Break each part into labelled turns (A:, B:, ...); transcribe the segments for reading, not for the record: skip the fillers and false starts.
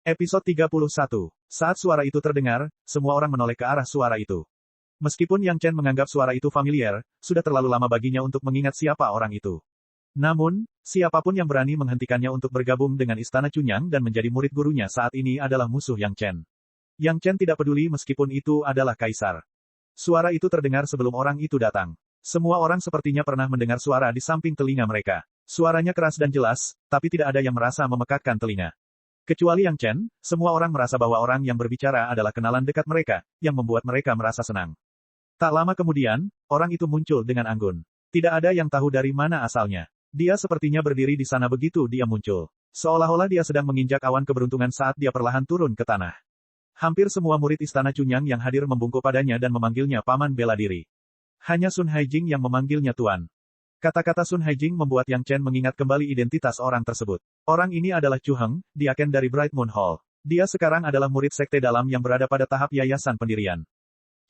A: Episode 31. Saat suara itu terdengar, semua orang menoleh ke arah suara itu. Meskipun Yang Chen menganggap suara itu familiar, sudah terlalu lama baginya untuk mengingat siapa orang itu. Namun, siapapun yang berani menghentikannya untuk bergabung dengan Istana Chunyang dan menjadi murid gurunya saat ini adalah musuh Yang Chen. Yang Chen tidak peduli meskipun itu adalah kaisar. Suara itu terdengar sebelum orang itu datang. Semua orang sepertinya pernah mendengar suara di samping telinga mereka. Suaranya keras dan jelas, tapi tidak ada yang merasa memekakkan telinga. Kecuali Yang Chen, semua orang merasa bahwa orang yang berbicara adalah kenalan dekat mereka, yang membuat mereka merasa senang. Tak lama kemudian, orang itu muncul dengan anggun. Tidak ada yang tahu dari mana asalnya. Dia sepertinya berdiri di sana begitu dia muncul. Seolah-olah dia sedang menginjak awan keberuntungan saat dia perlahan turun ke tanah. Hampir semua murid Istana Chunyang yang hadir membungkuk padanya dan memanggilnya paman bela diri. Hanya Sun Haijing yang memanggilnya tuan. Kata-kata Sun Haijing membuat Yang Chen mengingat kembali identitas orang tersebut. Orang ini adalah Chu Heng, diaken dari Bright Moon Hall. Dia sekarang adalah murid sekte dalam yang berada pada tahap yayasan pendirian.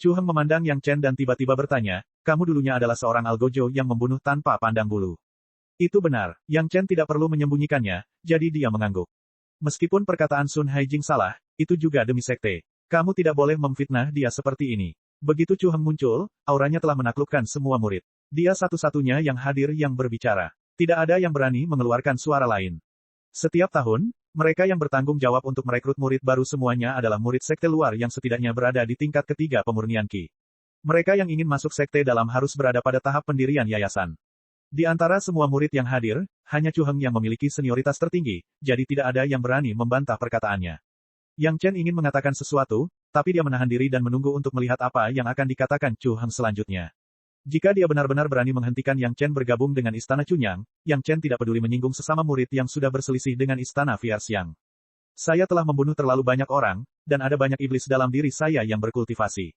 A: Chu Heng memandang Yang Chen dan tiba-tiba bertanya, kamu dulunya adalah seorang algojo yang membunuh tanpa pandang bulu. Itu benar, Yang Chen tidak perlu menyembunyikannya, jadi dia mengangguk. Meskipun perkataan Sun Haijing salah, itu juga demi sekte. Kamu tidak boleh memfitnah dia seperti ini. Begitu Chu Heng muncul, auranya telah menaklukkan semua murid. Dia satu-satunya yang hadir yang berbicara. Tidak ada yang berani mengeluarkan suara lain. Setiap tahun, mereka yang bertanggung jawab untuk merekrut murid baru semuanya adalah murid sekte luar yang setidaknya berada di tingkat ketiga pemurnian Qi. Mereka yang ingin masuk sekte dalam harus berada pada tahap pendirian yayasan. Di antara semua murid yang hadir, hanya Chu Heng yang memiliki senioritas tertinggi, jadi tidak ada yang berani membantah perkataannya. Yang Chen ingin mengatakan sesuatu, tapi dia menahan diri dan menunggu untuk melihat apa yang akan dikatakan Chu Heng selanjutnya. Jika dia benar-benar berani menghentikan Yang Chen bergabung dengan Istana Chunyang, Yang Chen tidak peduli menyinggung sesama murid yang sudah berselisih dengan Istana Fiarxiang. Saya telah membunuh terlalu banyak orang, dan ada banyak iblis dalam diri saya yang berkultivasi.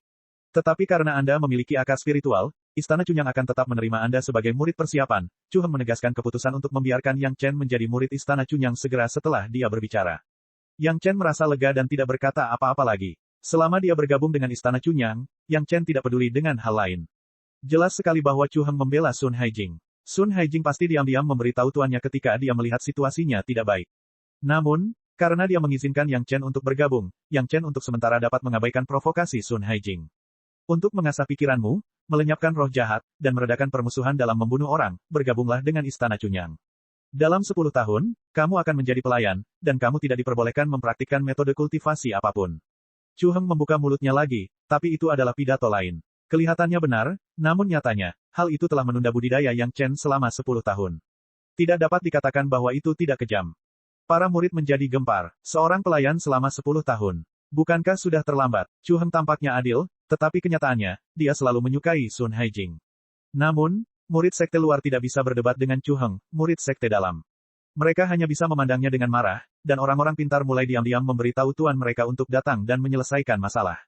A: Tetapi karena Anda memiliki akar spiritual, Istana Chunyang akan tetap menerima Anda sebagai murid persiapan. Chu Heng menegaskan keputusan untuk membiarkan Yang Chen menjadi murid Istana Chunyang segera setelah dia berbicara. Yang Chen merasa lega dan tidak berkata apa-apa lagi. Selama dia bergabung dengan Istana Chunyang, Yang Chen tidak peduli dengan hal lain. Jelas sekali bahwa Chu Heng membela Sun Haijing. Sun Haijing pasti diam-diam memberitahu tuannya ketika dia melihat situasinya tidak baik. Namun, karena dia mengizinkan Yang Chen untuk bergabung, Yang Chen untuk sementara dapat mengabaikan provokasi Sun Haijing. Untuk mengasah pikiranmu, melenyapkan roh jahat, dan meredakan permusuhan dalam membunuh orang, bergabunglah dengan Istana Chunyang. Dalam 10 tahun, kamu akan menjadi pelayan, dan kamu tidak diperbolehkan mempraktikkan metode kultivasi apapun. Chu Heng membuka mulutnya lagi, tapi itu adalah pidato lain. Kelihatannya benar, namun nyatanya, hal itu telah menunda budidaya Yang Chen selama 10 tahun. Tidak dapat dikatakan bahwa itu tidak kejam. Para murid menjadi gempar, seorang pelayan selama 10 tahun. Bukankah sudah terlambat? Chu Heng tampaknya adil, tetapi kenyataannya, dia selalu menyukai Sun Haijing. Namun, murid sekte luar tidak bisa berdebat dengan Chu Heng, murid sekte dalam. Mereka hanya bisa memandangnya dengan marah, dan orang-orang pintar mulai diam-diam memberitahu tuan mereka untuk datang dan menyelesaikan masalah.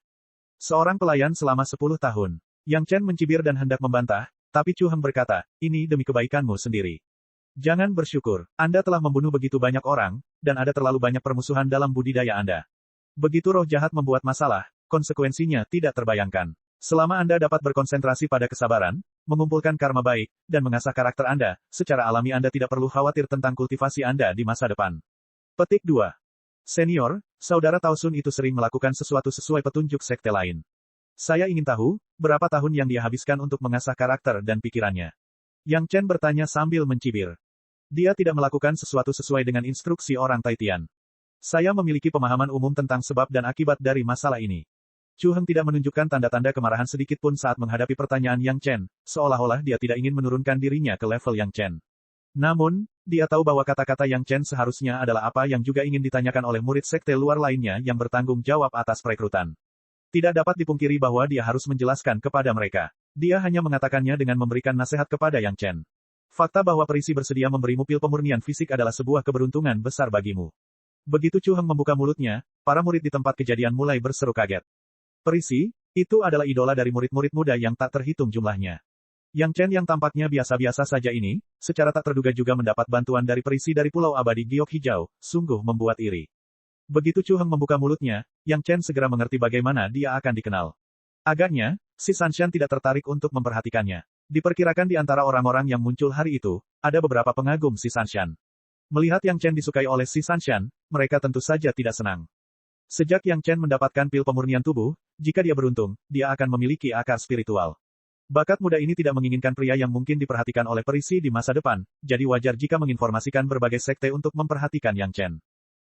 A: Seorang pelayan selama 10 tahun. Yang Chen mencibir dan hendak membantah, tapi Chu Heng berkata, ini demi kebaikanmu sendiri. Jangan bersyukur, Anda telah membunuh begitu banyak orang, dan ada terlalu banyak permusuhan dalam budidaya Anda. Begitu roh jahat membuat masalah, konsekuensinya tidak terbayangkan. Selama Anda dapat berkonsentrasi pada kesabaran, mengumpulkan karma baik, dan mengasah karakter Anda, secara alami Anda tidak perlu khawatir tentang kultivasi Anda di masa depan. Petik 2. Senior, saudara Tao Sun itu sering melakukan sesuatu sesuai petunjuk sekte lain. Saya ingin tahu, berapa tahun yang dia habiskan untuk mengasah karakter dan pikirannya. Yang Chen bertanya sambil mencibir. Dia tidak melakukan sesuatu sesuai dengan instruksi orang Taitian. Saya memiliki pemahaman umum tentang sebab dan akibat dari masalah ini. Chu Heng tidak menunjukkan tanda-tanda kemarahan sedikit pun saat menghadapi pertanyaan Yang Chen, seolah-olah dia tidak ingin menurunkan dirinya ke level Yang Chen. Namun, dia tahu bahwa kata-kata Yang Chen seharusnya adalah apa yang juga ingin ditanyakan oleh murid sekte luar lainnya yang bertanggung jawab atas perekrutan. Tidak dapat dipungkiri bahwa dia harus menjelaskan kepada mereka. Dia hanya mengatakannya dengan memberikan nasihat kepada Yang Chen. Fakta bahwa perisi bersedia memberimu pil pemurnian fisik adalah sebuah keberuntungan besar bagimu. Begitu Chu Heng membuka mulutnya, para murid di tempat kejadian mulai berseru kaget. Perisi, itu adalah idola dari murid-murid muda yang tak terhitung jumlahnya. Yang Chen yang tampaknya biasa-biasa saja ini, secara tak terduga juga mendapat bantuan dari perisi dari Pulau Abadi Giok Hijau, sungguh membuat iri. Begitu Chu Heng membuka mulutnya, Yang Chen segera mengerti bagaimana dia akan dikenal. Agaknya, si Sanshan tidak tertarik untuk memperhatikannya. Diperkirakan di antara orang-orang yang muncul hari itu, ada beberapa pengagum si Sanshan. Melihat Yang Chen disukai oleh si Sanshan, mereka tentu saja tidak senang. Sejak Yang Chen mendapatkan pil pemurnian tubuh, jika dia beruntung, dia akan memiliki akar spiritual. Bakat muda ini tidak menginginkan pria yang mungkin diperhatikan oleh perisi di masa depan, jadi wajar jika menginformasikan berbagai sekte untuk memperhatikan Yang Chen.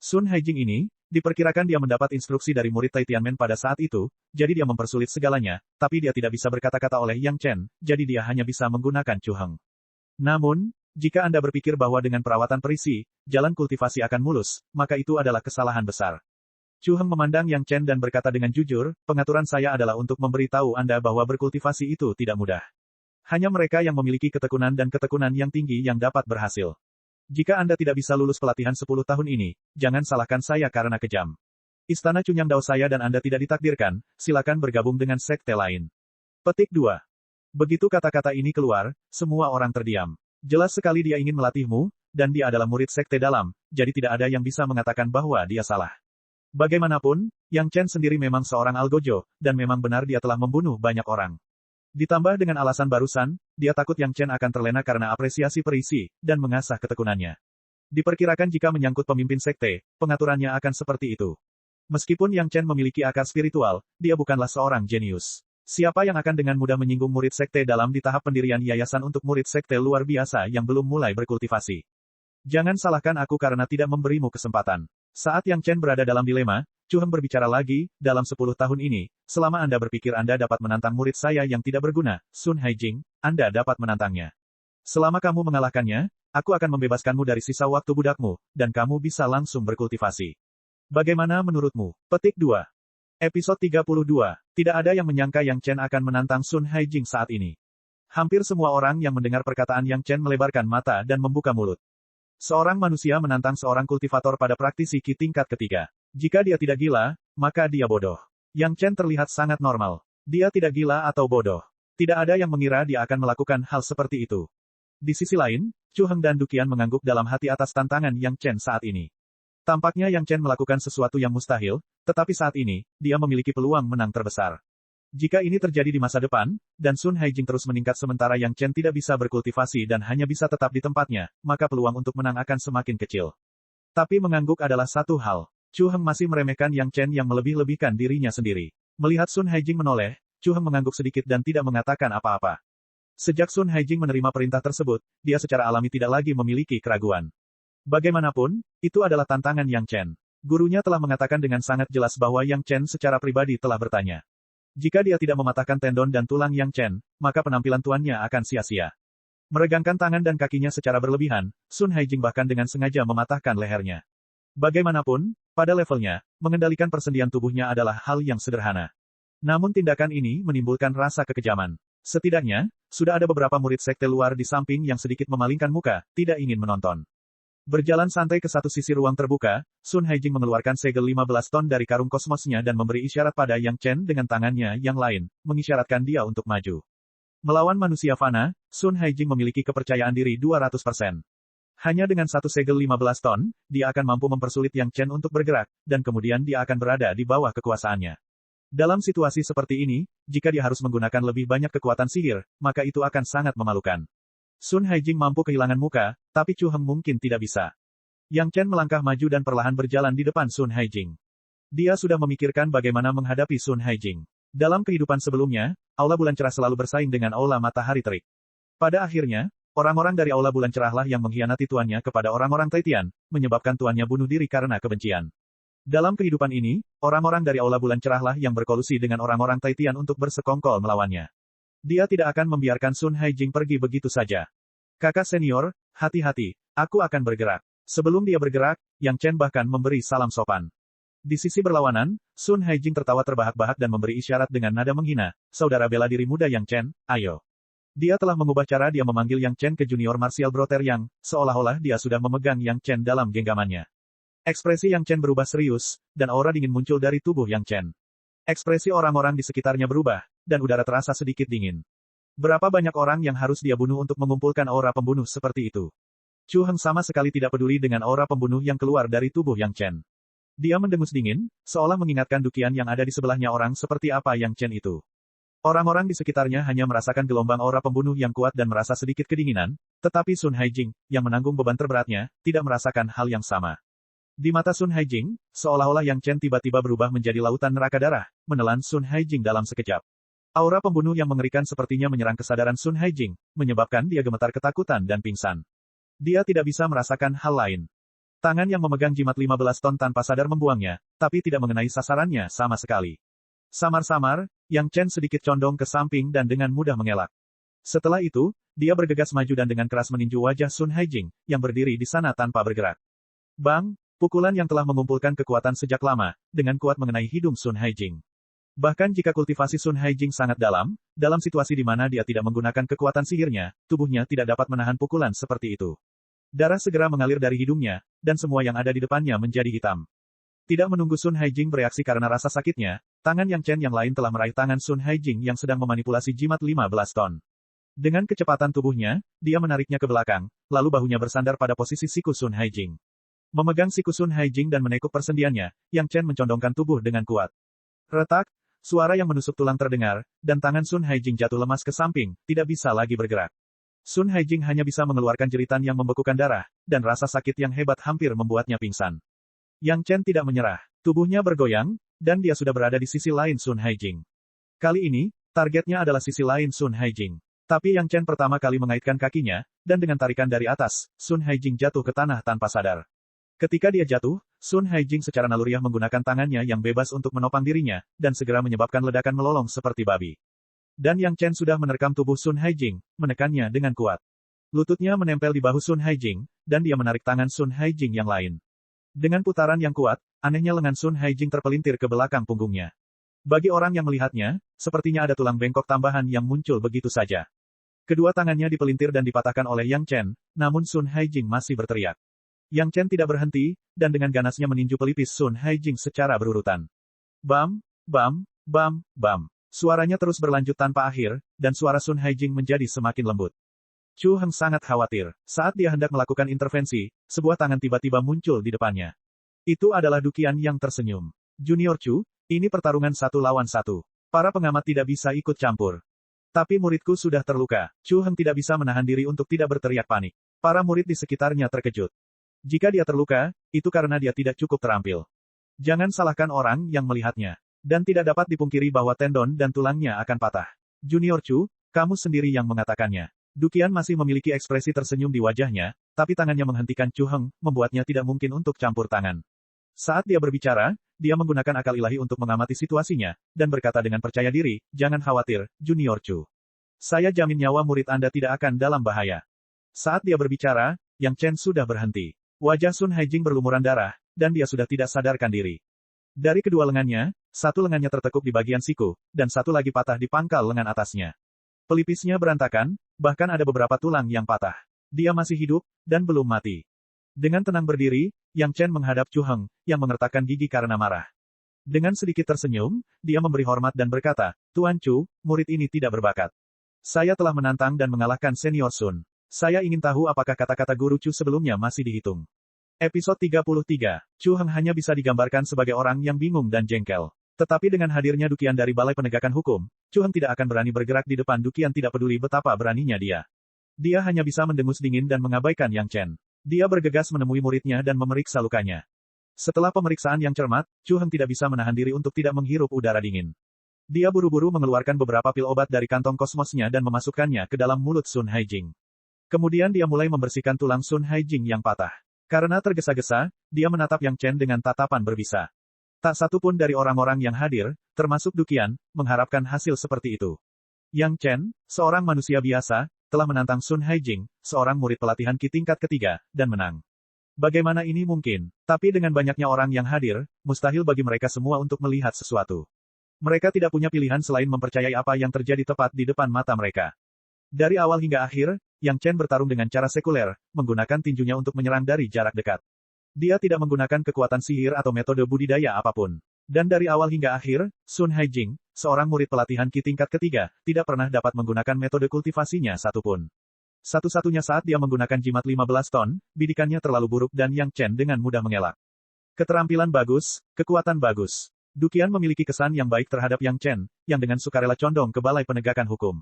A: Sun Haijing ini, diperkirakan dia mendapat instruksi dari murid Tai Tianmen pada saat itu, jadi dia mempersulit segalanya, tapi dia tidak bisa berkata-kata oleh Yang Chen, jadi dia hanya bisa menggunakan Chu Heng. Namun, jika Anda berpikir bahwa dengan perawatan perisi, jalan kultivasi akan mulus, maka itu adalah kesalahan besar. Chu Heng memandang Yang Chen dan berkata dengan jujur, pengaturan saya adalah untuk memberitahu Anda bahwa berkultivasi itu tidak mudah. Hanya mereka yang memiliki ketekunan dan ketekunan yang tinggi yang dapat berhasil. Jika Anda tidak bisa lulus pelatihan 10 tahun ini, jangan salahkan saya karena kejam. Istana Cunyang Dao saya dan Anda tidak ditakdirkan, silakan bergabung dengan sekte lain. Petik 2. Begitu kata-kata ini keluar, semua orang terdiam. Jelas sekali dia ingin melatihmu, dan dia adalah murid sekte dalam, jadi tidak ada yang bisa mengatakan bahwa dia salah. Bagaimanapun, Yang Chen sendiri memang seorang algojo, dan memang benar dia telah membunuh banyak orang. Ditambah dengan alasan barusan, dia takut Yang Chen akan terlena karena apresiasi perisi, dan mengasah ketekunannya. Diperkirakan jika menyangkut pemimpin sekte, pengaturannya akan seperti itu. Meskipun Yang Chen memiliki akar spiritual, dia bukanlah seorang jenius. Siapa yang akan dengan mudah menyinggung murid sekte dalam di tahap pendirian yayasan untuk murid sekte luar biasa yang belum mulai berkultivasi? Jangan salahkan aku karena tidak memberimu kesempatan. Saat Yang Chen berada dalam dilema, Chu Heng berbicara lagi, dalam 10 tahun ini, selama Anda berpikir Anda dapat menantang murid saya yang tidak berguna, Sun Haijing, Anda dapat menantangnya. Selama kamu mengalahkannya, aku akan membebaskanmu dari sisa waktu budakmu, dan kamu bisa langsung berkultivasi. Bagaimana menurutmu? Petik 2. Episode 32. Tidak ada yang menyangka Yang Chen akan menantang Sun Haijing saat ini. Hampir semua orang yang mendengar perkataan Yang Chen melebarkan mata dan membuka mulut. Seorang manusia menantang seorang kultivator pada praktisi Qi tingkat ketiga. Jika dia tidak gila, maka dia bodoh. Yang Chen terlihat sangat normal. Dia tidak gila atau bodoh. Tidak ada yang mengira dia akan melakukan hal seperti itu. Di sisi lain, Chu Heng dan Duqian mengangguk dalam hati atas tantangan Yang Chen saat ini. Tampaknya Yang Chen melakukan sesuatu yang mustahil, tetapi saat ini, dia memiliki peluang menang terbesar. Jika ini terjadi di masa depan, dan Sun Haijing terus meningkat sementara Yang Chen tidak bisa berkultivasi dan hanya bisa tetap di tempatnya, maka peluang untuk menang akan semakin kecil. Tapi mengangguk adalah satu hal. Chu Heng masih meremehkan Yang Chen yang melebih-lebihkan dirinya sendiri. Melihat Sun Haijing menoleh, Chu Heng mengangguk sedikit dan tidak mengatakan apa-apa. Sejak Sun Haijing menerima perintah tersebut, dia secara alami tidak lagi memiliki keraguan. Bagaimanapun, itu adalah tantangan Yang Chen. Gurunya telah mengatakan dengan sangat jelas bahwa Yang Chen secara pribadi telah bertanya. Jika dia tidak mematahkan tendon dan tulang Yang Chen, maka penampilan tuannya akan sia-sia. Meregangkan tangan dan kakinya secara berlebihan, Sun Haijing bahkan dengan sengaja mematahkan lehernya. Bagaimanapun, pada levelnya, mengendalikan persendian tubuhnya adalah hal yang sederhana. Namun tindakan ini menimbulkan rasa kekejaman. Setidaknya, sudah ada beberapa murid sekte luar di samping yang sedikit memalingkan muka, tidak ingin menonton. Berjalan santai ke satu sisi ruang terbuka, Sun Haijing mengeluarkan segel 15 ton dari karung kosmosnya dan memberi isyarat pada Yang Chen dengan tangannya yang lain, mengisyaratkan dia untuk maju. Melawan manusia fana, Sun Haijing memiliki kepercayaan diri 200%. Hanya dengan satu segel 15 ton, dia akan mampu mempersulit Yang Chen untuk bergerak, dan kemudian dia akan berada di bawah kekuasaannya. Dalam situasi seperti ini, jika dia harus menggunakan lebih banyak kekuatan sihir, maka itu akan sangat memalukan. Sun Haijing mampu kehilangan muka, tapi Chu Heng mungkin tidak bisa. Yang Chen melangkah maju dan perlahan berjalan di depan Sun Haijing. Dia sudah memikirkan bagaimana menghadapi Sun Haijing. Dalam kehidupan sebelumnya, Aula Bulan Cerah selalu bersaing dengan Aula Matahari Terik. Pada akhirnya, orang-orang dari Aula Bulan Cerahlah yang mengkhianati tuannya kepada orang-orang Taitian, menyebabkan tuannya bunuh diri karena kebencian. Dalam kehidupan ini, orang-orang dari Aula Bulan Cerahlah yang berkolusi dengan orang-orang Taitian untuk bersekongkol melawannya. Dia tidak akan membiarkan Sun Haijing pergi begitu saja. Kakak senior, hati-hati, aku akan bergerak. Sebelum dia bergerak, Yang Chen bahkan memberi salam sopan. Di sisi berlawanan, Sun Haijing tertawa terbahak-bahak dan memberi isyarat dengan nada menghina, saudara bela diri muda Yang Chen, ayo. Dia telah mengubah cara dia memanggil Yang Chen ke junior martial brother yang, seolah-olah dia sudah memegang Yang Chen dalam genggamannya. Ekspresi Yang Chen berubah serius, dan aura dingin muncul dari tubuh Yang Chen. Ekspresi orang-orang di sekitarnya berubah, dan udara terasa sedikit dingin. Berapa banyak orang yang harus dia bunuh untuk mengumpulkan aura pembunuh seperti itu? Chu Heng sama sekali tidak peduli dengan aura pembunuh yang keluar dari tubuh Yang Chen. Dia mendengus dingin, seolah mengingatkan Duqian yang ada di sebelahnya orang seperti apa Yang Chen itu. Orang-orang di sekitarnya hanya merasakan gelombang aura pembunuh yang kuat dan merasa sedikit kedinginan, Tetapi Sun Haijing, yang menanggung beban terberatnya, tidak merasakan hal yang sama. Di mata Sun Haijing, seolah-olah Yang Chen tiba-tiba berubah menjadi lautan neraka darah, menelan Sun Haijing dalam sekejap. Aura pembunuh yang mengerikan sepertinya menyerang kesadaran Sun Haijing, menyebabkan dia gemetar ketakutan dan pingsan. Dia tidak bisa merasakan hal lain. Tangan yang memegang jimat 15 ton tanpa sadar membuangnya, tapi tidak mengenai sasarannya sama sekali. Samar-samar, Yang Chen sedikit condong ke samping dan dengan mudah mengelak. Setelah itu, dia bergegas maju dan dengan keras meninju wajah Sun Haijing, yang berdiri di sana tanpa bergerak. Bang! Pukulan yang telah mengumpulkan kekuatan sejak lama, dengan kuat mengenai hidung Sun Haijing. Bahkan jika kultivasi Sun Haijing sangat dalam situasi di mana dia tidak menggunakan kekuatan sihirnya, tubuhnya tidak dapat menahan pukulan seperti itu. Darah segera mengalir dari hidungnya, dan semua yang ada di depannya menjadi hitam. Tidak menunggu Sun Haijing bereaksi karena rasa sakitnya, tangan Yang Chen yang lain telah meraih tangan Sun Haijing yang sedang memanipulasi jimat 15 ton. Dengan kecepatan tubuhnya, dia menariknya ke belakang, lalu bahunya bersandar pada posisi siku Sun Haijing. Memegang siku Sun Haijing dan menekuk persendiannya, Yang Chen mencondongkan tubuh dengan kuat. Retak, suara yang menusuk tulang terdengar, dan tangan Sun Haijing jatuh lemas ke samping, tidak bisa lagi bergerak. Sun Haijing hanya bisa mengeluarkan jeritan yang membekukan darah, dan rasa sakit yang hebat hampir membuatnya pingsan. Yang Chen tidak menyerah, tubuhnya bergoyang, dan dia sudah berada di sisi lain Sun Haijing. Kali ini, targetnya adalah sisi lain Sun Haijing. Tapi Yang Chen pertama kali mengaitkan kakinya, dan dengan tarikan dari atas, Sun Haijing jatuh ke tanah tanpa sadar. Ketika dia jatuh, Sun Haijing secara naluriah menggunakan tangannya yang bebas untuk menopang dirinya, dan segera menyebabkan ledakan melolong seperti babi. Dan Yang Chen sudah menerkam tubuh Sun Haijing, menekannya dengan kuat. Lututnya menempel di bahu Sun Haijing, dan dia menarik tangan Sun Haijing yang lain. Dengan putaran yang kuat, anehnya lengan Sun Haijing terpelintir ke belakang punggungnya. Bagi orang yang melihatnya, sepertinya ada tulang bengkok tambahan yang muncul begitu saja. Kedua tangannya dipelintir dan dipatahkan oleh Yang Chen, namun Sun Haijing masih berteriak. Yang Chen tidak berhenti, dan dengan ganasnya meninju pelipis Sun Haijing secara berurutan. Bam, bam, bam, bam. Suaranya terus berlanjut tanpa akhir, dan suara Sun Haijing menjadi semakin lembut. Chu Heng sangat khawatir. Saat dia hendak melakukan intervensi, sebuah tangan tiba-tiba muncul di depannya. Itu adalah Duqian yang tersenyum. Junior Chu, ini pertarungan 1 lawan 1. Para pengamat tidak bisa ikut campur. Tapi muridku sudah terluka. Chu Heng tidak bisa menahan diri untuk tidak berteriak panik. Para murid di sekitarnya terkejut. Jika dia terluka, itu karena dia tidak cukup terampil. Jangan salahkan orang yang melihatnya. Dan tidak dapat dipungkiri bahwa tendon dan tulangnya akan patah. Junior Chu, kamu sendiri yang mengatakannya. Duqian masih memiliki ekspresi tersenyum di wajahnya, tapi tangannya menghentikan Chu Heng, membuatnya tidak mungkin untuk campur tangan. Saat dia berbicara, dia menggunakan akal ilahi untuk mengamati situasinya, dan berkata dengan percaya diri, jangan khawatir, Junior Chu. Saya jamin nyawa murid Anda tidak akan dalam bahaya. Saat dia berbicara, Yang Chen sudah berhenti. Wajah Sun Haijing berlumuran darah, dan dia sudah tidak sadarkan diri. Dari kedua lengannya, satu lengannya tertekuk di bagian siku, dan satu lagi patah di pangkal lengan atasnya. Pelipisnya berantakan, bahkan ada beberapa tulang yang patah. Dia masih hidup, dan belum mati. Dengan tenang berdiri, Yang Chen menghadap Chu Heng, yang mengertakkan gigi karena marah. Dengan sedikit tersenyum, dia memberi hormat dan berkata, Tuan Chu, murid ini tidak berbakat. Saya telah menantang dan mengalahkan Senior Sun. Saya ingin tahu apakah kata-kata Guru Chu sebelumnya masih dihitung. Episode 33. Chu Heng hanya bisa digambarkan sebagai orang yang bingung dan jengkel. Tetapi dengan hadirnya Duqian dari Balai Penegakan Hukum, Chu Heng tidak akan berani bergerak di depan Duqian tidak peduli betapa beraninya dia. Dia hanya bisa mendengus dingin dan mengabaikan Yang Chen. Dia bergegas menemui muridnya dan memeriksa lukanya. Setelah pemeriksaan yang cermat, Chu Heng tidak bisa menahan diri untuk tidak menghirup udara dingin. Dia buru-buru mengeluarkan beberapa pil obat dari kantong kosmosnya dan memasukkannya ke dalam mulut Sun Haijing. Kemudian dia mulai membersihkan tulang Sun Haijing yang patah. Karena tergesa-gesa, dia menatap Yang Chen dengan tatapan berbisa. Tak satu pun dari orang-orang yang hadir, termasuk Duqian, mengharapkan hasil seperti itu. Yang Chen, seorang manusia biasa, telah menantang Sun Haijing, seorang murid pelatihan Qi tingkat ketiga, dan menang. Bagaimana ini mungkin? Tapi dengan banyaknya orang yang hadir, mustahil bagi mereka semua untuk melihat sesuatu. Mereka tidak punya pilihan selain mempercayai apa yang terjadi tepat di depan mata mereka. Dari awal hingga akhir, Yang Chen bertarung dengan cara sekuler, menggunakan tinjunya untuk menyerang dari jarak dekat. Dia tidak menggunakan kekuatan sihir atau metode budidaya apapun. Dan dari awal hingga akhir, Sun Haijing, seorang murid pelatihan Qi tingkat ketiga, tidak pernah dapat menggunakan metode kultivasinya satupun. Satu-satunya saat dia menggunakan jimat 15 ton, bidikannya terlalu buruk dan Yang Chen dengan mudah mengelak. Keterampilan bagus, kekuatan bagus. Duqian memiliki kesan yang baik terhadap Yang Chen, yang dengan sukarela condong ke Balai Penegakan Hukum.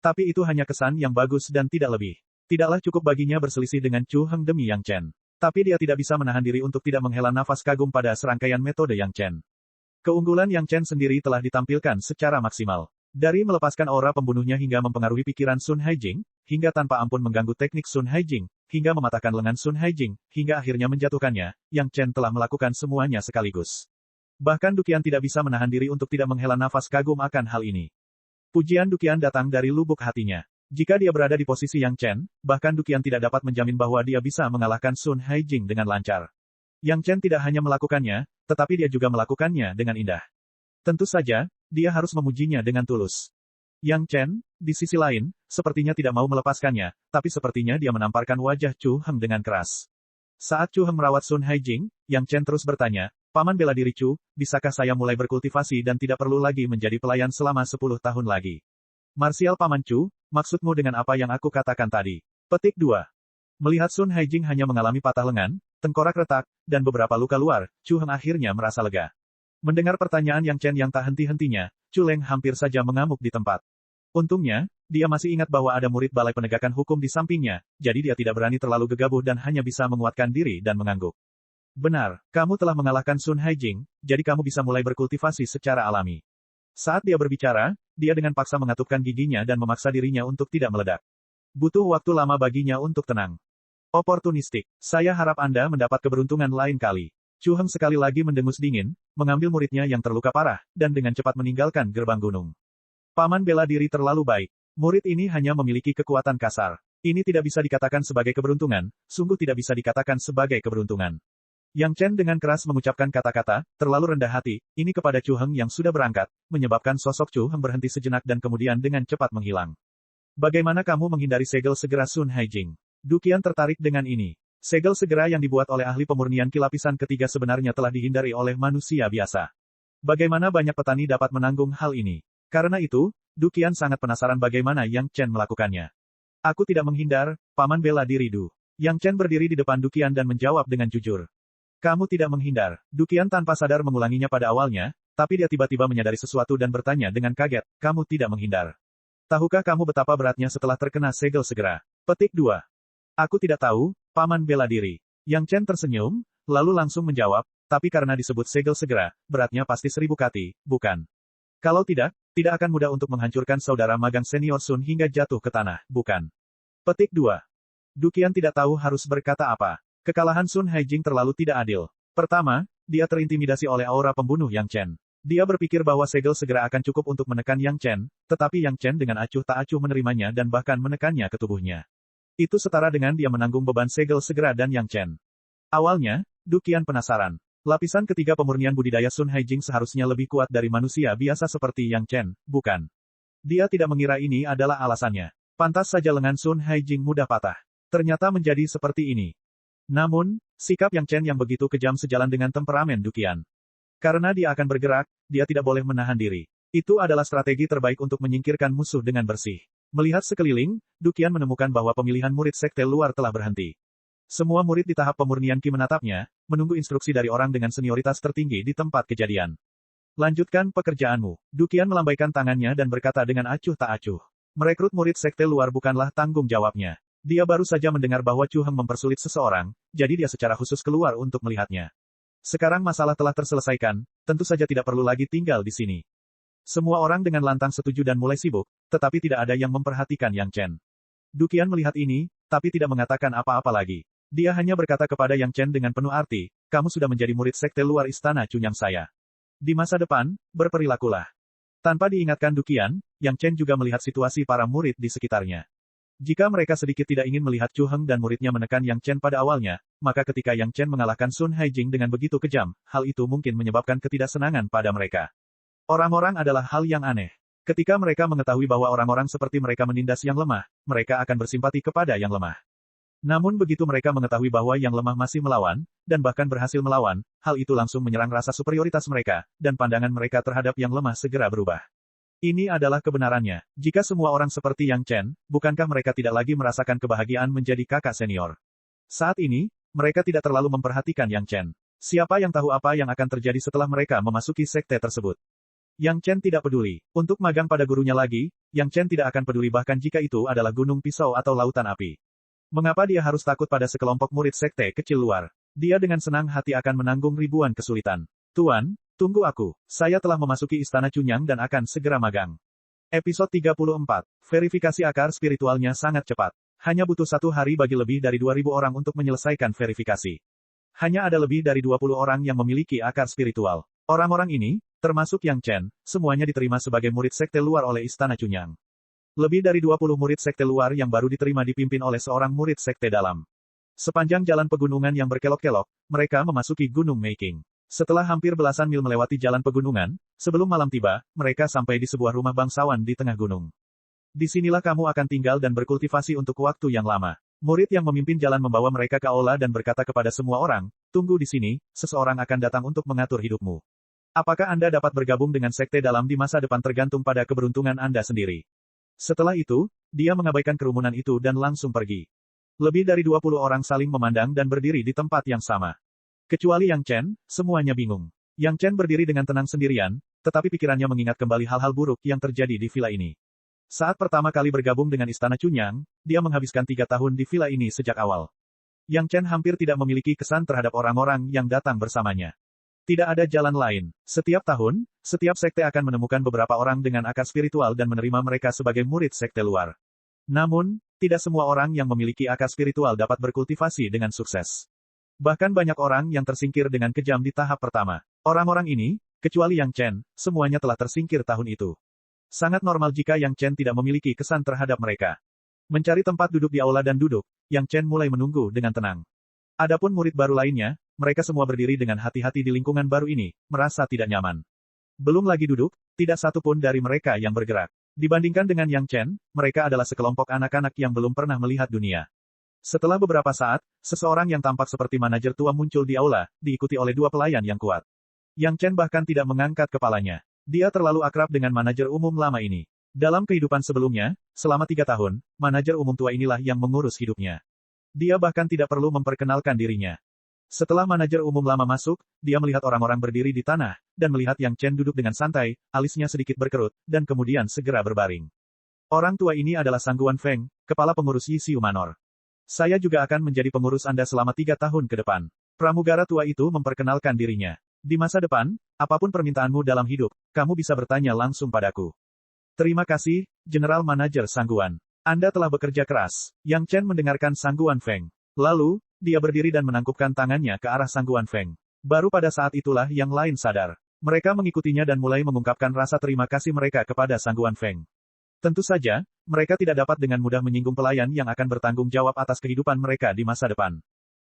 A: Tapi itu hanya kesan yang bagus dan tidak lebih. Tidaklah cukup baginya berselisih dengan Chu Heng demi Yang Chen. Tapi dia tidak bisa menahan diri untuk tidak menghela nafas kagum pada serangkaian metode Yang Chen. Keunggulan Yang Chen sendiri telah ditampilkan secara maksimal. Dari melepaskan aura pembunuhnya hingga mempengaruhi pikiran Sun Haijing, hingga tanpa ampun mengganggu teknik Sun Haijing, hingga mematahkan lengan Sun Haijing, hingga akhirnya menjatuhkannya, Yang Chen telah melakukan semuanya sekaligus. Bahkan Duqian tidak bisa menahan diri untuk tidak menghela nafas kagum akan hal ini. Pujian Duqian datang dari lubuk hatinya. Jika dia berada di posisi Yang Chen, bahkan Duqian tidak dapat menjamin bahwa dia bisa mengalahkan Sun Haijing dengan lancar. Yang Chen tidak hanya melakukannya, tetapi dia juga melakukannya dengan indah. Tentu saja, dia harus memujinya dengan tulus. Yang Chen, di sisi lain, sepertinya tidak mau melepaskannya, tapi sepertinya dia menamparkan wajah Chu Heng dengan keras. Saat Chu Heng merawat Sun Haijing, Yang Chen terus bertanya, "Paman bela diri Chu, bisakah saya mulai berkultivasi dan tidak perlu lagi menjadi pelayan selama 10 tahun lagi?" Marsial Paman Chu, maksudmu dengan apa yang aku katakan tadi? Petik 2. Melihat Sun Haijing hanya mengalami patah lengan, tengkorak retak, dan beberapa luka luar, Chu Heng akhirnya merasa lega. Mendengar pertanyaan Yang Chen yang tak henti-hentinya, Chu Leng hampir saja mengamuk di tempat. Untungnya, dia masih ingat bahwa ada murid balai penegakan hukum di sampingnya, jadi dia tidak berani terlalu gegabah dan hanya bisa menguatkan diri dan mengangguk. Benar, kamu telah mengalahkan Sun Haijing, jadi kamu bisa mulai berkultivasi secara alami. Saat dia berbicara, dia dengan paksa mengatupkan giginya dan memaksa dirinya untuk tidak meledak. Butuh waktu lama baginya untuk tenang. Oportunistik. Saya harap Anda mendapat keberuntungan lain kali. Chu Heng sekali lagi mendengus dingin, mengambil muridnya yang terluka parah, dan dengan cepat meninggalkan gerbang gunung. Paman bela diri terlalu baik. Murid ini hanya memiliki kekuatan kasar. Ini tidak bisa dikatakan sebagai keberuntungan, sungguh tidak bisa dikatakan sebagai keberuntungan. Yang Chen dengan keras mengucapkan kata-kata, terlalu rendah hati, ini kepada Chu Heng yang sudah berangkat, menyebabkan sosok Chu Heng berhenti sejenak dan kemudian dengan cepat menghilang. Bagaimana kamu menghindari segel segera Sun Haijing? Duqian tertarik dengan ini. Segel segera yang dibuat oleh ahli pemurnian kilapisan ketiga sebenarnya telah dihindari oleh manusia biasa. Bagaimana banyak petani dapat menanggung hal ini? Karena itu, Duqian sangat penasaran bagaimana Yang Chen melakukannya. Aku tidak menghindar, Paman bela diri Du. Yang Chen berdiri di depan Duqian dan menjawab dengan jujur. Kamu tidak menghindar. Duqian tanpa sadar mengulanginya pada awalnya, tapi dia tiba-tiba menyadari sesuatu dan bertanya dengan kaget, kamu tidak menghindar. Tahukah kamu betapa beratnya setelah terkena segel segera? Petik 2. Aku tidak tahu, Paman bela diri. Yang Chen tersenyum, lalu langsung menjawab, tapi karena disebut segel segera, beratnya pasti 1000 kati, bukan? Kalau tidak, tidak akan mudah untuk menghancurkan saudara magang senior Sun hingga jatuh ke tanah, bukan? Petik 2. Duqian tidak tahu harus berkata apa. Kekalahan Sun Haijing terlalu tidak adil. Pertama, dia terintimidasi oleh aura pembunuh Yang Chen. Dia berpikir bahwa segel segera akan cukup untuk menekan Yang Chen, tetapi Yang Chen dengan acuh tak acuh menerimanya dan bahkan menekannya ke tubuhnya. Itu setara dengan dia menanggung beban segel segera dan Yang Chen. Awalnya, Duqian penasaran. Lapisan ketiga pemurnian budidaya Sun Haijing seharusnya lebih kuat dari manusia biasa seperti Yang Chen, bukan? Dia tidak mengira ini adalah alasannya. Pantas saja lengan Sun Haijing mudah patah. Ternyata menjadi seperti ini. Namun, sikap Yang Chen yang begitu kejam sejalan dengan temperamen Duqian. Karena dia akan bergerak, dia tidak boleh menahan diri. Itu adalah strategi terbaik untuk menyingkirkan musuh dengan bersih. Melihat sekeliling, Duqian menemukan bahwa pemilihan murid sekte luar telah berhenti. Semua murid di tahap pemurnian Qi menatapnya, menunggu instruksi dari orang dengan senioritas tertinggi di tempat kejadian. Lanjutkan pekerjaanmu. Duqian melambaikan tangannya dan berkata dengan acuh tak acuh. Merekrut murid sekte luar bukanlah tanggung jawabnya. Dia baru saja mendengar bahwa Chu Heng mempersulit seseorang, jadi dia secara khusus keluar untuk melihatnya. Sekarang masalah telah terselesaikan, tentu saja tidak perlu lagi tinggal di sini. Semua orang dengan lantang setuju dan mulai sibuk, tetapi tidak ada yang memperhatikan Yang Chen. Duqian melihat ini, tapi tidak mengatakan apa-apa lagi. Dia hanya berkata kepada Yang Chen dengan penuh arti, kamu sudah menjadi murid sekte luar istana Cunyang saya. Di masa depan, berperilakulah. Tanpa diingatkan Duqian, Yang Chen juga melihat situasi para murid di sekitarnya. Jika mereka sedikit tidak ingin melihat Chu Heng dan muridnya menekan Yang Chen pada awalnya, maka ketika Yang Chen mengalahkan Sun Haijing dengan begitu kejam, hal itu mungkin menyebabkan ketidaksenangan pada mereka. Orang-orang adalah hal yang aneh. Ketika mereka mengetahui bahwa orang-orang seperti mereka menindas yang lemah, mereka akan bersimpati kepada yang lemah. Namun begitu mereka mengetahui bahwa yang lemah masih melawan, dan bahkan berhasil melawan, hal itu langsung menyerang rasa superioritas mereka, dan pandangan mereka terhadap yang lemah segera berubah. Ini adalah kebenarannya. Jika semua orang seperti Yang Chen, bukankah mereka tidak lagi merasakan kebahagiaan menjadi kakak senior? Saat ini, mereka tidak terlalu memperhatikan Yang Chen. Siapa yang tahu apa yang akan terjadi setelah mereka memasuki sekte tersebut? Yang Chen tidak peduli. Untuk magang pada gurunya lagi, Yang Chen tidak akan peduli bahkan jika itu adalah gunung pisau atau lautan api. Mengapa dia harus takut pada sekelompok murid sekte kecil luar? Dia dengan senang hati akan menanggung ribuan kesulitan. Tuan, tunggu aku. Saya telah memasuki Istana Chunyang dan akan segera magang. Episode 34. Verifikasi akar spiritualnya sangat cepat. Hanya butuh 1 hari bagi lebih dari 2.000 orang untuk menyelesaikan verifikasi. Hanya ada lebih dari 20 orang yang memiliki akar spiritual. Orang-orang ini, termasuk Yang Chen, semuanya diterima sebagai murid sekte luar oleh Istana Chunyang. Lebih dari 20 murid sekte luar yang baru diterima dipimpin oleh seorang murid sekte dalam. Sepanjang jalan pegunungan yang berkelok-kelok, mereka memasuki Gunung Making. Setelah hampir belasan mil melewati jalan pegunungan, sebelum malam tiba, mereka sampai di sebuah rumah bangsawan di tengah gunung. Disinilah kamu akan tinggal dan berkultivasi untuk waktu yang lama. Murid yang memimpin jalan membawa mereka ke aula dan berkata kepada semua orang, tunggu di sini, seseorang akan datang untuk mengatur hidupmu. Apakah Anda dapat bergabung dengan sekte dalam di masa depan tergantung pada keberuntungan Anda sendiri. Setelah itu, dia mengabaikan kerumunan itu dan langsung pergi. Lebih dari 20 orang saling memandang dan berdiri di tempat yang sama. Kecuali Yang Chen, semuanya bingung. Yang Chen berdiri dengan tenang sendirian, tetapi pikirannya mengingat kembali hal-hal buruk yang terjadi di villa ini. Saat pertama kali bergabung dengan Istana Chunyang, dia menghabiskan 3 tahun di villa ini sejak awal. Yang Chen hampir tidak memiliki kesan terhadap orang-orang yang datang bersamanya. Tidak ada jalan lain. Setiap tahun, setiap sekte akan menemukan beberapa orang dengan akar spiritual dan menerima mereka sebagai murid sekte luar. Namun, tidak semua orang yang memiliki akar spiritual dapat berkultivasi dengan sukses. Bahkan banyak orang yang tersingkir dengan kejam di tahap pertama. Orang-orang ini, kecuali Yang Chen, semuanya telah tersingkir tahun itu. Sangat normal jika Yang Chen tidak memiliki kesan terhadap mereka. Mencari tempat duduk di aula dan duduk, Yang Chen mulai menunggu dengan tenang. Adapun murid baru lainnya, mereka semua berdiri dengan hati-hati di lingkungan baru ini, merasa tidak nyaman. Belum lagi duduk, tidak satu pun dari mereka yang bergerak. Dibandingkan dengan Yang Chen, mereka adalah sekelompok anak-anak yang belum pernah melihat dunia. Setelah beberapa saat, seseorang yang tampak seperti manajer tua muncul di aula, diikuti oleh 2 pelayan yang kuat. Yang Chen bahkan tidak mengangkat kepalanya. Dia terlalu akrab dengan manajer umum lama ini. Dalam kehidupan sebelumnya, selama 3 tahun, manajer umum tua inilah yang mengurus hidupnya. Dia bahkan tidak perlu memperkenalkan dirinya. Setelah manajer umum lama masuk, dia melihat orang-orang berdiri di tanah, dan melihat Yang Chen duduk dengan santai, alisnya sedikit berkerut, dan kemudian segera berbaring. Orang tua ini adalah Sangguan Feng, kepala pengurus Yisiu Manor. Saya juga akan menjadi pengurus Anda selama 3 tahun ke depan. Pramugara tua itu memperkenalkan dirinya. Di masa depan, apapun permintaanmu dalam hidup, kamu bisa bertanya langsung padaku. Terima kasih, General Manager Sangguan. Anda telah bekerja keras. Yang Chen mendengarkan Sangguan Feng. Lalu, dia berdiri dan menangkupkan tangannya ke arah Sangguan Feng. Baru pada saat itulah yang lain sadar. Mereka mengikutinya dan mulai mengungkapkan rasa terima kasih mereka kepada Sangguan Feng. Tentu saja, mereka tidak dapat dengan mudah menyinggung pelayan yang akan bertanggung jawab atas kehidupan mereka di masa depan.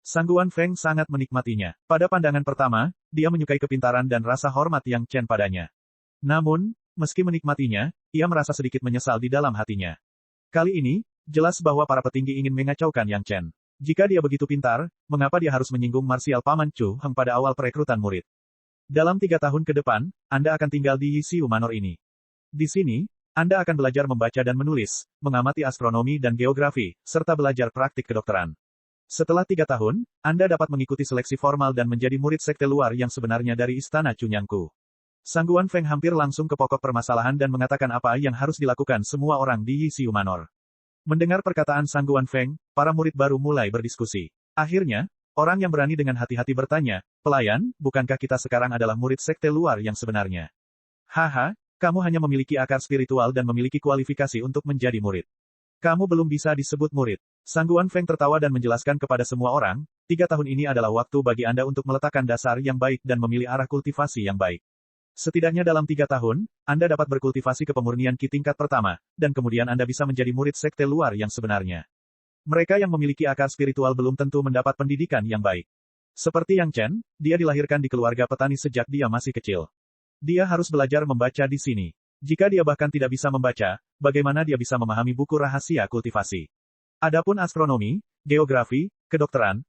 A: Sangguan Feng sangat menikmatinya. Pada pandangan pertama, dia menyukai kepintaran dan rasa hormat Yang Chen padanya. Namun, meski menikmatinya, ia merasa sedikit menyesal di dalam hatinya. Kali ini, jelas bahwa para petinggi ingin mengacaukan Yang Chen. Jika dia begitu pintar, mengapa dia harus menyinggung marsial Paman Chu Heng pada awal perekrutan murid? Dalam 3 tahun ke depan, Anda akan tinggal di Yisiu Manor ini. Di sini, Anda akan belajar membaca dan menulis, mengamati astronomi dan geografi, serta belajar praktik kedokteran. Setelah 3 tahun, Anda dapat mengikuti seleksi formal dan menjadi murid sekte luar yang sebenarnya dari Istana Chunyangku. Sangguan Feng hampir langsung ke pokok permasalahan dan mengatakan apa yang harus dilakukan semua orang di Yisiu Manor. Mendengar perkataan Sangguan Feng, para murid baru mulai berdiskusi. Akhirnya, orang yang berani dengan hati-hati bertanya, pelayan, bukankah kita sekarang adalah murid sekte luar yang sebenarnya? Haha, kamu hanya memiliki akar spiritual dan memiliki kualifikasi untuk menjadi murid. Kamu belum bisa disebut murid. Sangguan Feng tertawa dan menjelaskan kepada semua orang, 3 tahun ini adalah waktu bagi Anda untuk meletakkan dasar yang baik dan memilih arah kultivasi yang baik. Setidaknya dalam 3 tahun, Anda dapat berkultivasi kepemurnian Qi tingkat pertama, dan kemudian Anda bisa menjadi murid sekte luar yang sebenarnya. Mereka yang memiliki akar spiritual belum tentu mendapat pendidikan yang baik. Seperti Yang Chen, dia dilahirkan di keluarga petani sejak dia masih kecil. Dia harus belajar membaca di sini. Jika dia bahkan tidak bisa membaca, bagaimana dia bisa memahami buku rahasia kultivasi? Adapun astronomi, geografi, kedokteran,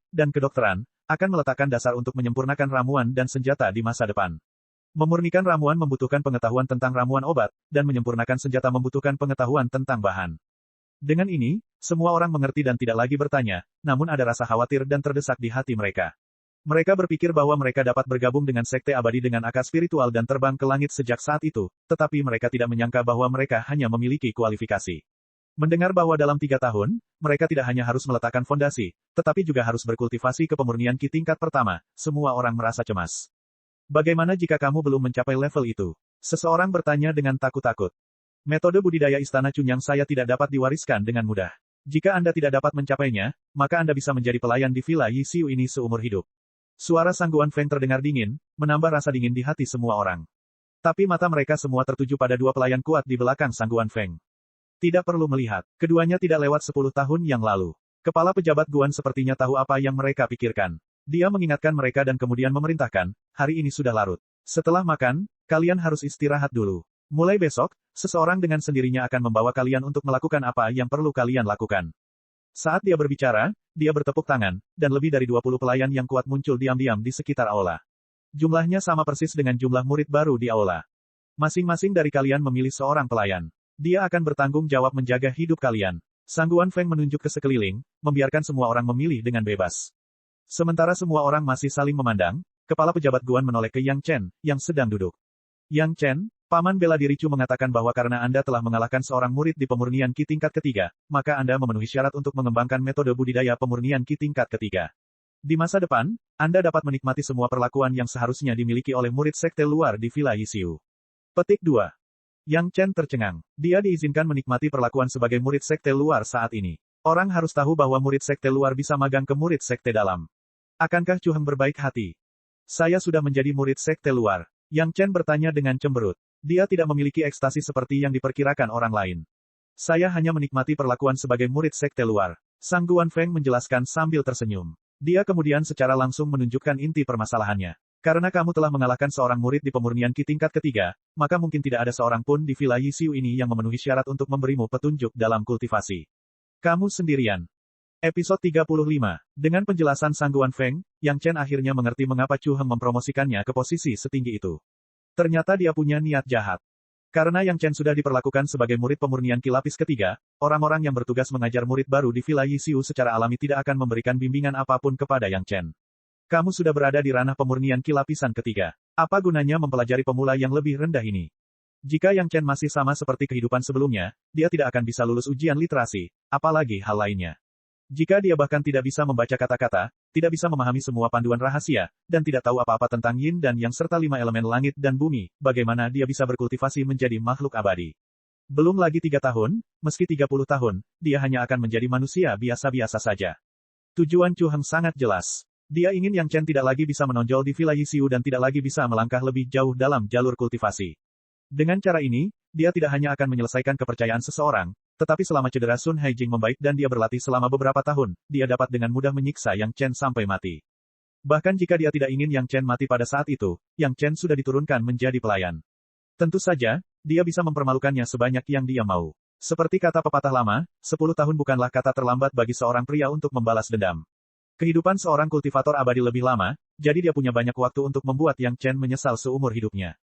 A: akan meletakkan dasar untuk menyempurnakan ramuan dan senjata di masa depan. Memurnikan ramuan membutuhkan pengetahuan tentang ramuan obat, dan menyempurnakan senjata membutuhkan pengetahuan tentang bahan. Dengan ini, semua orang mengerti dan tidak lagi bertanya, namun ada rasa khawatir dan terdesak di hati mereka. Mereka berpikir bahwa mereka dapat bergabung dengan sekte abadi dengan akar spiritual dan terbang ke langit sejak saat itu, tetapi mereka tidak menyangka bahwa mereka hanya memiliki kualifikasi. Mendengar bahwa dalam 3 tahun, mereka tidak hanya harus meletakkan fondasi, tetapi juga harus berkultivasi ke pemurnian Qi tingkat pertama, semua orang merasa cemas. Bagaimana jika kamu belum mencapai level itu? Seseorang bertanya dengan takut-takut. Metode budidaya Istana Cunyang saya tidak dapat diwariskan dengan mudah. Jika Anda tidak dapat mencapainya, maka Anda bisa menjadi pelayan di Villa Yisiu ini seumur hidup. Suara Sang Guan Feng terdengar dingin, menambah rasa dingin di hati semua orang. Tapi mata mereka semua tertuju pada dua pelayan kuat di belakang Sang Guan Feng. Tidak perlu melihat, keduanya tidak lewat 10 tahun yang lalu. Kepala pejabat Guan sepertinya tahu apa yang mereka pikirkan. Dia mengingatkan mereka dan kemudian memerintahkan, hari ini sudah larut. Setelah makan, kalian harus istirahat dulu. Mulai besok, seseorang dengan sendirinya akan membawa kalian untuk melakukan apa yang perlu kalian lakukan. Saat dia berbicara, dia bertepuk tangan, dan lebih dari 20 pelayan yang kuat muncul diam-diam di sekitar aula. Jumlahnya sama persis dengan jumlah murid baru di aula. Masing-masing dari kalian memilih seorang pelayan. Dia akan bertanggung jawab menjaga hidup kalian. Sang Guan Feng menunjuk ke sekeliling, membiarkan semua orang memilih dengan bebas. Sementara semua orang masih saling memandang, kepala pejabat Guan menoleh ke Yang Chen, yang sedang duduk. Yang Chen, Paman bela diri Chu mengatakan bahwa karena Anda telah mengalahkan seorang murid di pemurnian Qi tingkat ketiga, maka Anda memenuhi syarat untuk mengembangkan metode budidaya pemurnian Qi tingkat ketiga. Di masa depan, Anda dapat menikmati semua perlakuan yang seharusnya dimiliki oleh murid sekte luar di Villa Yisiu. Petik 2. Yang Chen tercengang. Dia diizinkan menikmati perlakuan sebagai murid sekte luar saat ini. Orang harus tahu bahwa murid sekte luar bisa magang ke murid sekte dalam. Akankah Chu Heng berbaik hati? Saya sudah menjadi murid sekte luar. Yang Chen bertanya dengan cemberut. Dia tidak memiliki ekstasi seperti yang diperkirakan orang lain. Saya hanya menikmati perlakuan sebagai murid sekte luar. Sang Guan Feng menjelaskan sambil tersenyum. Dia kemudian secara langsung menunjukkan inti permasalahannya. Karena kamu telah mengalahkan seorang murid di pemurnian Qi tingkat ketiga, maka mungkin tidak ada seorang pun di Villa Yisiu ini yang memenuhi syarat untuk memberimu petunjuk dalam kultivasi. Kamu sendirian. Episode 35. Dengan penjelasan Sang Guan Feng, Yang Chen akhirnya mengerti mengapa Chu Heng mempromosikannya ke posisi setinggi itu. Ternyata dia punya niat jahat. Karena Yang Chen sudah diperlakukan sebagai murid pemurnian Qi lapis ketiga, orang-orang yang bertugas mengajar murid baru di Villa Yisiu secara alami tidak akan memberikan bimbingan apapun kepada Yang Chen. Kamu sudah berada di ranah pemurnian Qi lapisan ketiga. Apa gunanya mempelajari pemula yang lebih rendah ini? Jika Yang Chen masih sama seperti kehidupan sebelumnya, dia tidak akan bisa lulus ujian literasi, apalagi hal lainnya. Jika dia bahkan tidak bisa membaca kata-kata, tidak bisa memahami semua panduan rahasia, dan tidak tahu apa-apa tentang yin dan yang serta 5 elemen langit dan bumi, bagaimana dia bisa berkultivasi menjadi makhluk abadi? Belum lagi 3 tahun, meski 30 tahun, dia hanya akan menjadi manusia biasa-biasa saja. Tujuan Chu Heng sangat jelas. Dia ingin Yang Chen tidak lagi bisa menonjol di Villa Yisiu dan tidak lagi bisa melangkah lebih jauh dalam jalur kultivasi. Dengan cara ini, dia tidak hanya akan menyelesaikan kepercayaan seseorang, tetapi selama cedera Sun Haijing membaik dan dia berlatih selama beberapa tahun, dia dapat dengan mudah menyiksa Yang Chen sampai mati. Bahkan jika dia tidak ingin Yang Chen mati pada saat itu, Yang Chen sudah diturunkan menjadi pelayan. Tentu saja, dia bisa mempermalukannya sebanyak yang dia mau. Seperti kata pepatah lama, 10 tahun bukanlah kata terlambat bagi seorang pria untuk membalas dendam. Kehidupan seorang kultivator abadi lebih lama, jadi dia punya banyak waktu untuk membuat Yang Chen menyesal seumur hidupnya.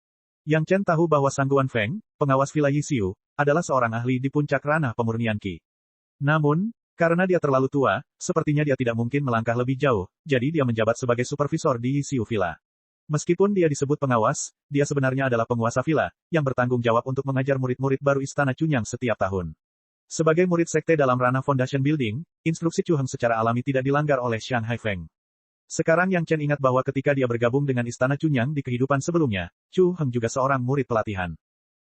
A: Yang Chen tahu bahwa Sang Guan Feng, pengawas Villa Yisiu, adalah seorang ahli di puncak ranah pemurnian Qi. Namun, karena dia terlalu tua, sepertinya dia tidak mungkin melangkah lebih jauh, jadi dia menjabat sebagai supervisor di Yisiu Villa. Meskipun dia disebut pengawas, dia sebenarnya adalah penguasa villa, yang bertanggung jawab untuk mengajar murid-murid baru Istana Cunyang setiap tahun. Sebagai murid sekte dalam ranah Foundation Building, instruksi Chu Heng secara alami tidak dilanggar oleh Shanghai Feng. Sekarang Yang Chen ingat bahwa ketika dia bergabung dengan Istana Cunyang di kehidupan sebelumnya, Chu Heng juga seorang murid pelatihan.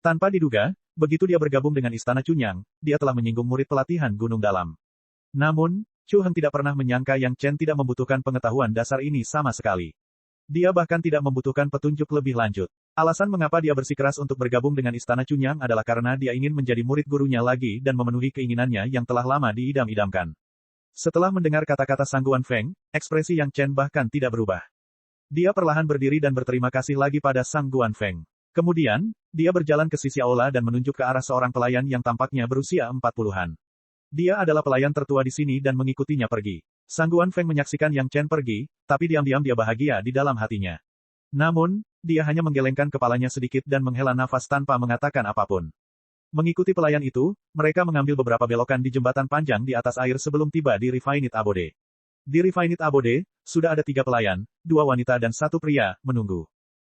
A: Tanpa diduga, begitu dia bergabung dengan Istana Cunyang, dia telah menyinggung murid pelatihan Gunung Dalam. Namun, Chu Heng tidak pernah menyangka Yang Chen tidak membutuhkan pengetahuan dasar ini sama sekali. Dia bahkan tidak membutuhkan petunjuk lebih lanjut. Alasan mengapa dia bersikeras untuk bergabung dengan Istana Cunyang adalah karena dia ingin menjadi murid gurunya lagi dan memenuhi keinginannya yang telah lama diidam-idamkan. Setelah mendengar kata-kata Sang Guan Feng, ekspresi Yang Chen bahkan tidak berubah. Dia perlahan berdiri dan berterima kasih lagi pada Sang Guan Feng. Kemudian, dia berjalan ke sisi aula dan menunjuk ke arah seorang pelayan yang tampaknya berusia 40-an. Dia adalah pelayan tertua di sini dan mengikutinya pergi. Sang Guan Feng menyaksikan Yang Chen pergi, tapi diam-diam dia bahagia di dalam hatinya. Namun, dia hanya menggelengkan kepalanya sedikit dan menghela nafas tanpa mengatakan apapun. Mengikuti pelayan itu, mereka mengambil beberapa belokan di jembatan panjang di atas air sebelum tiba di Refined Abode. Di Refined Abode, sudah ada 3 pelayan, 2 wanita dan 1 pria, menunggu.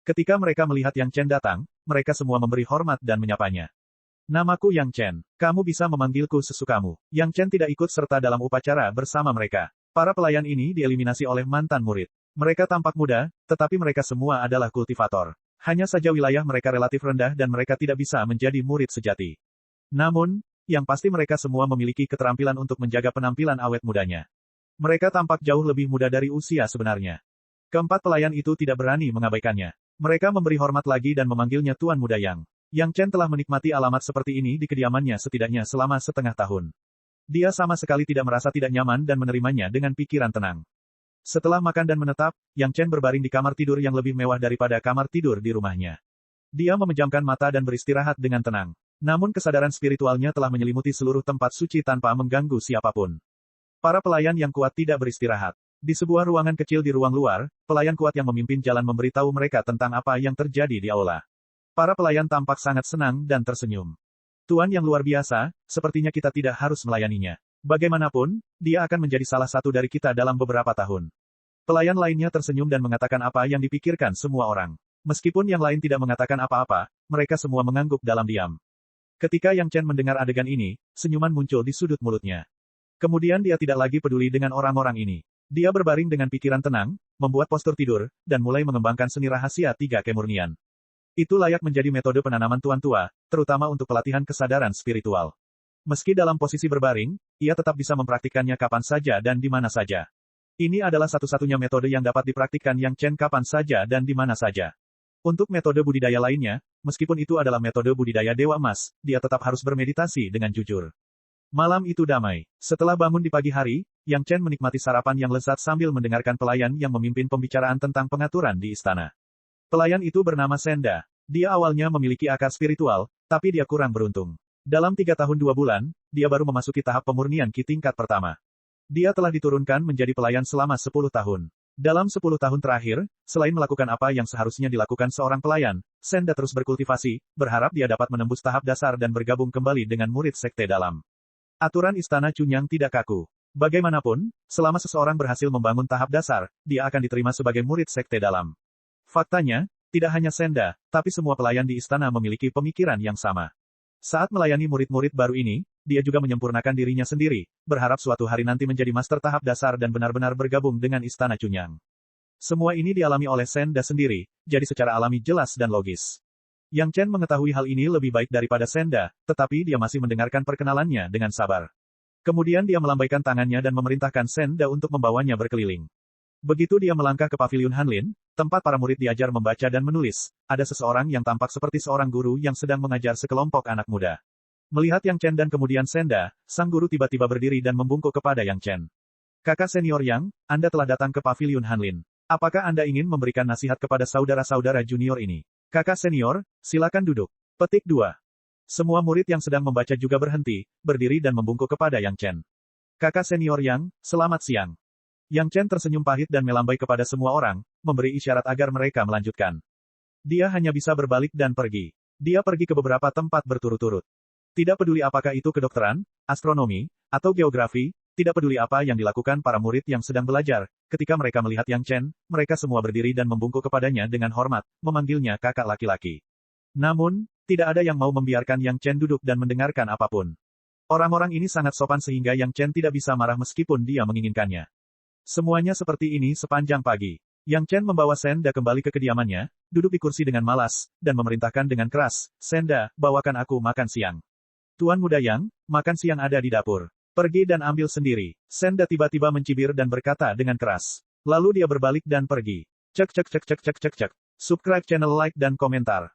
A: Ketika mereka melihat Yang Chen datang, mereka semua memberi hormat dan menyapanya. Namaku Yang Chen. Kamu bisa memanggilku sesukamu. Yang Chen tidak ikut serta dalam upacara bersama mereka. Para pelayan ini dieliminasi oleh mantan murid. Mereka tampak muda, tetapi mereka semua adalah kultivator. Hanya saja wilayah mereka relatif rendah dan mereka tidak bisa menjadi murid sejati. Namun, yang pasti mereka semua memiliki keterampilan untuk menjaga penampilan awet mudanya. Mereka tampak jauh lebih muda dari usia sebenarnya. Keempat pelayan itu tidak berani mengabaikannya. Mereka memberi hormat lagi dan memanggilnya Tuan Muda Yang. Yang Chen telah menikmati alamat seperti ini di kediamannya setidaknya selama setengah tahun. Dia sama sekali tidak merasa tidak nyaman dan menerimanya dengan pikiran tenang. Setelah makan dan menetap, Yang Chen berbaring di kamar tidur yang lebih mewah daripada kamar tidur di rumahnya. Dia memejamkan mata dan beristirahat dengan tenang. Namun kesadaran spiritualnya telah menyelimuti seluruh tempat suci tanpa mengganggu siapapun. Para pelayan yang kuat tidak beristirahat. Di sebuah ruangan kecil di ruang luar, pelayan kuat yang memimpin jalan memberitahu mereka tentang apa yang terjadi di aula. Para pelayan tampak sangat senang dan tersenyum. Tuan yang luar biasa, sepertinya kita tidak harus melayaninya. Bagaimanapun, dia akan menjadi salah satu dari kita dalam beberapa tahun. Pelayan lainnya tersenyum dan mengatakan apa yang dipikirkan semua orang. Meskipun yang lain tidak mengatakan apa-apa, mereka semua mengangguk dalam diam. Ketika Yang Chen mendengar adegan ini, senyuman muncul di sudut mulutnya. Kemudian dia tidak lagi peduli dengan orang-orang ini. Dia berbaring dengan pikiran tenang, membuat postur tidur, dan mulai mengembangkan seni rahasia 3 kemurnian. Itu layak menjadi metode penanaman tuan tua, terutama untuk pelatihan kesadaran spiritual. Meski dalam posisi berbaring, ia tetap bisa mempraktikkannya kapan saja dan di mana saja. Ini adalah satu-satunya metode yang dapat dipraktikkan Yang Chen kapan saja dan di mana saja. Untuk metode budidaya lainnya, meskipun itu adalah metode budidaya Dewa Emas, dia tetap harus bermeditasi dengan jujur. Malam itu damai. Setelah bangun di pagi hari, Yang Chen menikmati sarapan yang lezat sambil mendengarkan pelayan yang memimpin pembicaraan tentang pengaturan di istana. Pelayan itu bernama Senda. Dia awalnya memiliki akar spiritual, tapi dia kurang beruntung. Dalam 3 tahun 2 bulan, dia baru memasuki tahap pemurnian Qi tingkat pertama. Dia telah diturunkan menjadi pelayan selama 10 tahun. Dalam 10 tahun terakhir, selain melakukan apa yang seharusnya dilakukan seorang pelayan, Senda terus berkultivasi, berharap dia dapat menembus tahap dasar dan bergabung kembali dengan murid sekte dalam. Aturan Istana Chunyang tidak kaku. Bagaimanapun, selama seseorang berhasil membangun tahap dasar, dia akan diterima sebagai murid sekte dalam. Faktanya, tidak hanya Senda, tapi semua pelayan di istana memiliki pemikiran yang sama. Saat melayani murid-murid baru ini, dia juga menyempurnakan dirinya sendiri, berharap suatu hari nanti menjadi master tahap dasar dan benar-benar bergabung dengan Istana Chunyang. Semua ini dialami oleh Senda sendiri, jadi secara alami jelas dan logis. Yang Chen mengetahui hal ini lebih baik daripada Senda, tetapi dia masih mendengarkan perkenalannya dengan sabar. Kemudian dia melambaikan tangannya dan memerintahkan Senda untuk membawanya berkeliling. Begitu dia melangkah ke paviliun Hanlin, tempat para murid diajar membaca dan menulis, ada seseorang yang tampak seperti seorang guru yang sedang mengajar sekelompok anak muda. Melihat Yang Chen dan kemudian Senda, sang guru tiba-tiba berdiri dan membungkuk kepada Yang Chen. Kakak senior Yang, Anda telah datang ke paviliun Hanlin. Apakah Anda ingin memberikan nasihat kepada saudara-saudara junior ini? Kakak senior, silakan duduk. Petik 2. Semua murid yang sedang membaca juga berhenti, berdiri dan membungkuk kepada Yang Chen. Kakak senior Yang, selamat siang. Yang Chen tersenyum pahit dan melambai kepada semua orang, memberi isyarat agar mereka melanjutkan. Dia hanya bisa berbalik dan pergi. Dia pergi ke beberapa tempat berturut-turut. Tidak peduli apakah itu kedokteran, astronomi, atau geografi, tidak peduli apa yang dilakukan para murid yang sedang belajar, ketika mereka melihat Yang Chen, mereka semua berdiri dan membungkuk kepadanya dengan hormat, memanggilnya kakak laki-laki. Namun, tidak ada yang mau membiarkan Yang Chen duduk dan mendengarkan apapun. Orang-orang ini sangat sopan sehingga Yang Chen tidak bisa marah meskipun dia menginginkannya. Semuanya seperti ini sepanjang pagi. Yang Chen membawa Senda kembali ke kediamannya, duduk di kursi dengan malas, dan memerintahkan dengan keras, Senda, bawakan aku makan siang. Tuan Muda Yang, makan siang ada di dapur. Pergi dan ambil sendiri. Senda tiba-tiba mencibir dan berkata dengan keras. Lalu dia berbalik dan pergi. Cek cek cek cek cek cek cek. Subscribe channel, like dan komentar.